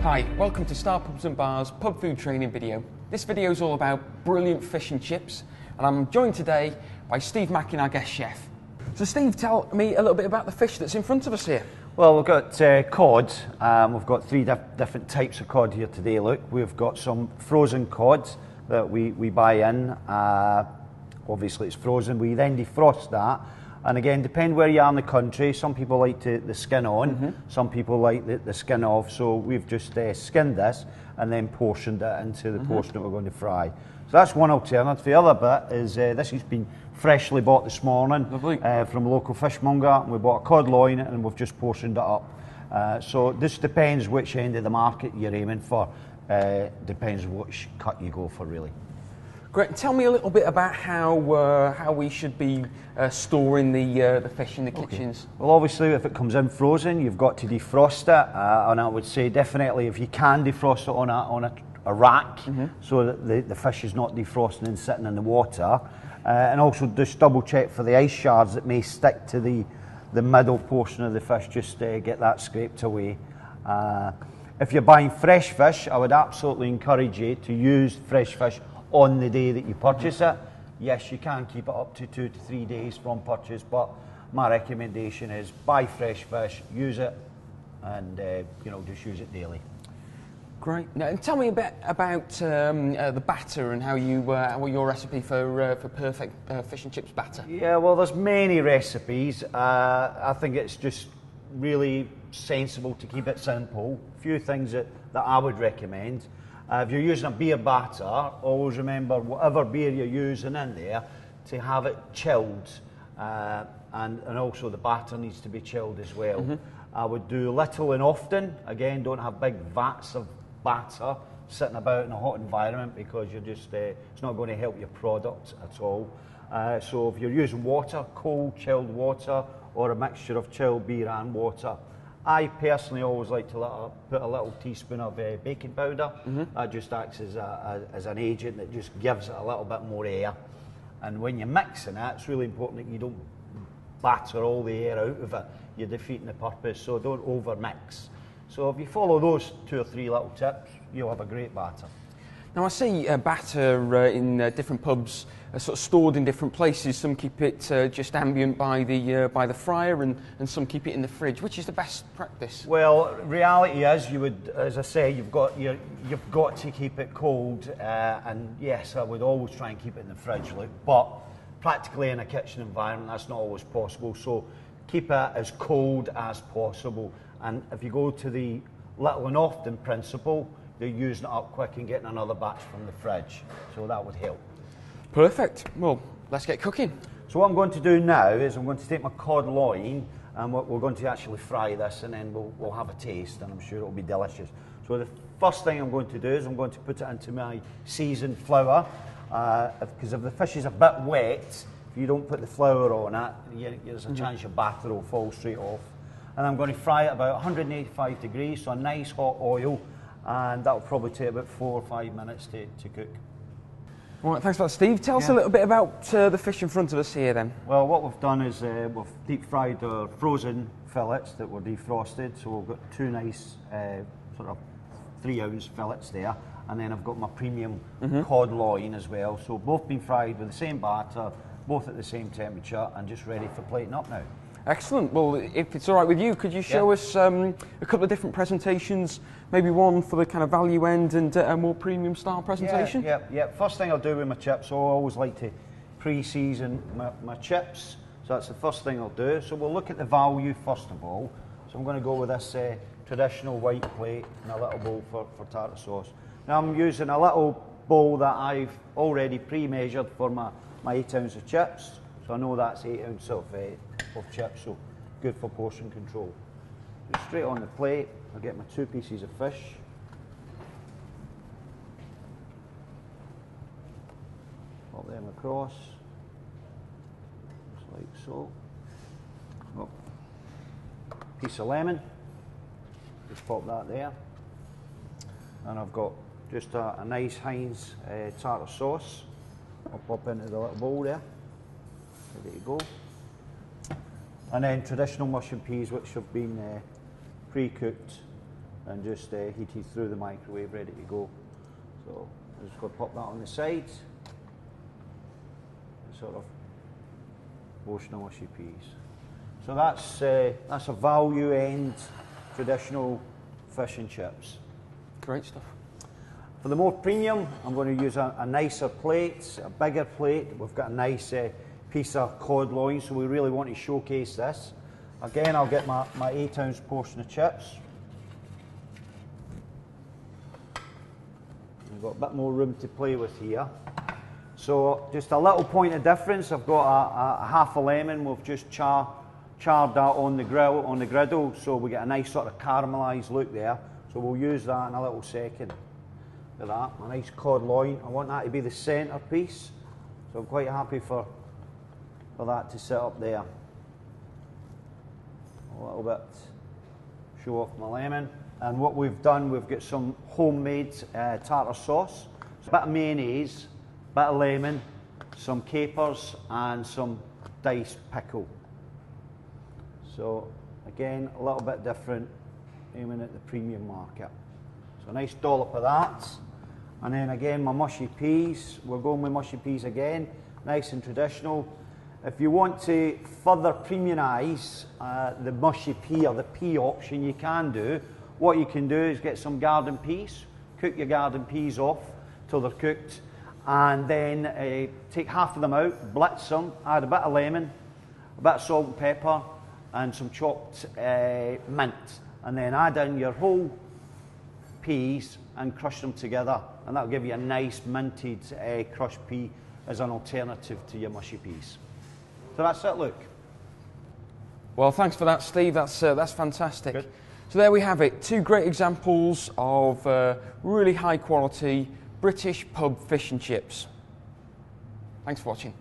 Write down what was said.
Hi, welcome to Star Pubs and Bars pub food training video. This video is all about brilliant fish and chips, and I'm joined today by Steve Mackin, our guest chef. So Steve, tell me a little bit about the fish that's in front of us here. Well, we've got cod. We've got three different types of cod here today. Look, we've got some frozen cod that we buy in. Obviously it's frozen. We then defrost that. And again, depend where you are in the country. Some people like the skin on, some people like the skin off. So we've just skinned this and then portioned it into the portion that we're going to fry. So that's one alternative. The other bit is this has been freshly bought this morning from a local fishmonger. We bought a cod loin and we've just portioned it up. So this depends which end of the market you're aiming for. Depends which cut you go for, really. Great. Tell me a little bit about how we should be storing the fish in the kitchens. Well, obviously, if it comes in frozen, you've got to defrost it, and I would say definitely if you can defrost it on a rack, so that the fish is not defrosting and sitting in the water, and also just double check for the ice shards that may stick to the middle portion of the fish. Just get that scraped away. If you're buying fresh fish, I would absolutely encourage you to use fresh fish on the day that you purchase it. Yes, you can keep it up to 2 to 3 days from purchase, but my recommendation is buy fresh fish, use it, and just use it daily. Great. Now, and tell me a bit about the batter and how your recipe for perfect fish and chips batter. Yeah, well, there's many recipes. I think it's just really sensible to keep it simple. A few things that I would recommend. If you're using a beer batter, always remember whatever beer you're using in there to have it chilled, and also the batter needs to be chilled as well. I would do little and often. Again, don't have big vats of batter sitting about in a hot environment because you're just it's not going to help your product at all. So if you're using water, cold chilled water, or a mixture of chilled beer and water, I personally always like to put a little teaspoon of baking powder. That just acts as an agent that just gives it a little bit more air. And when you're mixing it, it's really important that you don't batter all the air out of it. You're defeating the purpose, so don't over mix. So if you follow those 2 or 3 little tips, you'll have a great batter. Now I see batter in different pubs sort of stored in different places. Some keep it just ambient by the fryer, and some keep it in the fridge. Which is the best practice? Well, reality is you would, as I say, you've got to keep it cold. And yes, I would always try and keep it in the fridge, but practically in a kitchen environment, that's not always possible. So keep it as cold as possible. And if you go to the little and often principle, they're using it up quick and getting another batch from the fridge. So that would help. Perfect. Well, let's get cooking. So what I'm going to do now is I'm going to take my cod loin and we're going to actually fry this, and then we'll have a taste, and I'm sure it'll be delicious. So the first thing I'm going to do is I'm going to put it into my seasoned flour, because if the fish is a bit wet, if you don't put the flour on it, there's a chance your batter will fall straight off. And I'm going to fry it about 185 degrees, so a nice hot oil, and that'll probably take about 4 or 5 minutes to cook. All right, thanks for that, Steve. Tell us a little bit about the fish in front of us here then. Well, what we've done is we've deep fried our frozen fillets that were defrosted, so we've got 2 nice sort of 3-ounce fillets there, and then I've got my premium cod loin as well, so both been fried with the same batter, both at the same temperature, and just ready for plating up now. Excellent. Well, if it's all right with you, could you show us a couple of different presentations, maybe one for the kind of value end and a more premium style presentation? Yeah. First thing I'll do with my chips, so I always like to pre-season my chips. So that's the first thing I'll do. So we'll look at the value first of all. So I'm going to go with this traditional white plate and a little bowl for tartar sauce. Now I'm using a little bowl that I've already pre-measured for my 8 ounces of chips. So I know that's 8 ounces of chips, so good for portion control. Just straight on the plate, I'll get my 2 pieces of fish. Pop them across, just like so. Oh. Piece of lemon, just pop that there. And I've got just a nice Heinz tartar sauce. I'll pop into the little bowl there. Ready to go. And then traditional mush and peas, which have been pre-cooked and just heated through the microwave, ready to go. So I'm just going to pop that on the side. Sort of wash the mushy peas. So that's a value end traditional fish and chips. Great stuff. For the more premium, I'm going to use a nicer plate, a bigger plate. We've got a nice piece of cod loin, so we really want to showcase this. Again, I'll get my 8-ounce portion of chips. I've got a bit more room to play with here. So just a little point of difference, I've got a half a lemon. We've just charred that on the griddle, so we get a nice sort of caramelised look there. So we'll use that in a little second. Look at that, a nice cod loin. I want that to be the centrepiece, so I'm quite happy for that to sit up there. A little bit, show off my lemon. And what we've done, we've got some homemade tartar sauce, a bit of mayonnaise, a bit of lemon, some capers and some diced pickle. So again, a little bit different, aiming at the premium market. So a nice dollop of that. And then again, my mushy peas. We're going with mushy peas again, nice and traditional. If you want to further premiumise the mushy pea or the pea option, you can do. What you can do is get some garden peas, cook your garden peas off till they're cooked, and then take half of them out, blitz them, add a bit of lemon, a bit of salt and pepper, and some chopped mint, and then add in your whole peas and crush them together, and that'll give you a nice minted crushed pea as an alternative to your mushy peas. So that's it, Luke. Well, thanks for that, Steve. That's fantastic. Good. So there we have it. 2 great examples of really high quality British pub fish and chips. Thanks for watching.